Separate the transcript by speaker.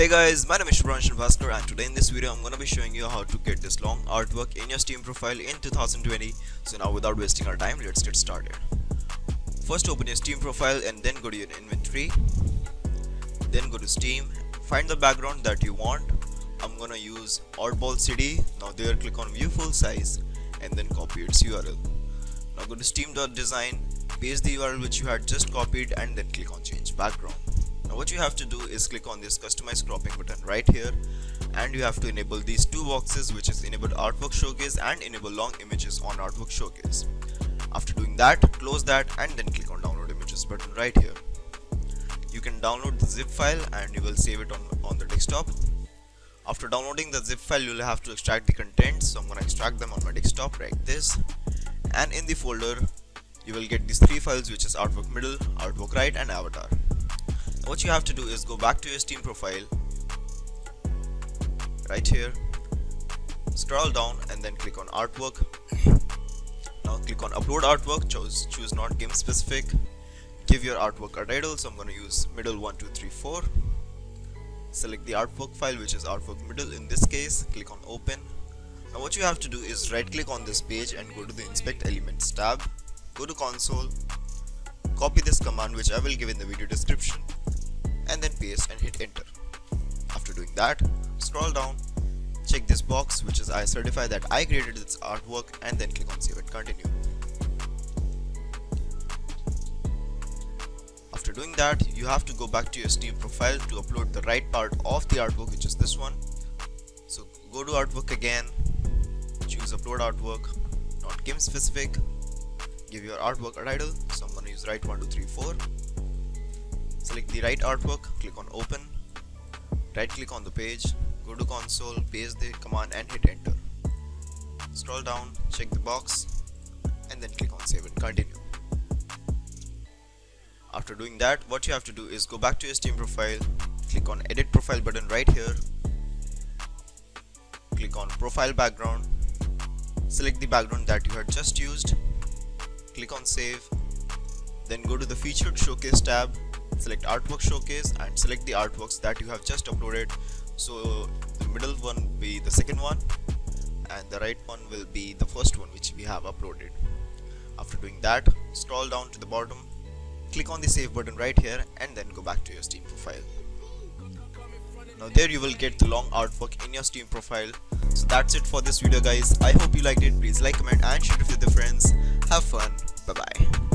Speaker 1: Hey guys, my name is Bhaskar and today in this video I'm gonna be showing you how to get this long artwork in your Steam profile in 2020. So now without wasting our time, let's get started. First open your Steam profile and then go to your inventory. Then go to Steam, find the background that you want. I'm gonna use Oddball CD. Now there click on view full size and then copy its URL. Now go to steam.design, paste the URL which you had just copied and then click on change background. Now what you have to do is click on this customize cropping button right here and you have to enable these two boxes, which is enable artwork showcase and enable long images on artwork showcase. After doing that, close that and then click on download images button right here. You can download the zip file and you will save it on the desktop. After downloading the zip file, you will have to extract the contents, so I'm going to extract them on my desktop like this, and in the folder you will get these three files, which is artwork middle, artwork right and avatar. Now what you have to do is go back to your Steam profile right here, scroll down and then click on artwork. Now click on upload artwork, choose not game specific, give your artwork a title, so I'm going to use middle 1 2 3 4. Select the artwork file, which is artwork middle in this case, click on open. Now what you have to do is right click on this page and go to the inspect elements tab, go to console, copy this command which I will give in the video description and then paste and hit enter. After doing that, scroll down, check this box which is I certify that I created this artwork and then click on save and continue. After doing that, you have to go back to your Steam profile to upload the right part of the artwork, which is this one. So go to artwork again, choose upload artwork, not game specific, give your artwork a title, so I'm going to use right 1 2 3 4. Select the right artwork, click on open, right click on the page, go to console, paste the command and hit enter. Scroll down, check the box and then click on save and continue. After doing that, what you have to do is go back to your Steam profile, click on edit profile button right here, click on profile background, select the background that you had just used, click on save, then go to the featured showcase tab, select artwork showcase and select the artworks that you have just uploaded. So the middle one will be the second one and the right one will be the first one which we have uploaded. After doing that, scroll down to the bottom, click on the save button right here and then go back to your Steam profile. Now there you will get the long artwork in your Steam profile. So that's it for this video guys. I hope you liked it. Please like, comment and share it with your friends. Have fun. Bye bye.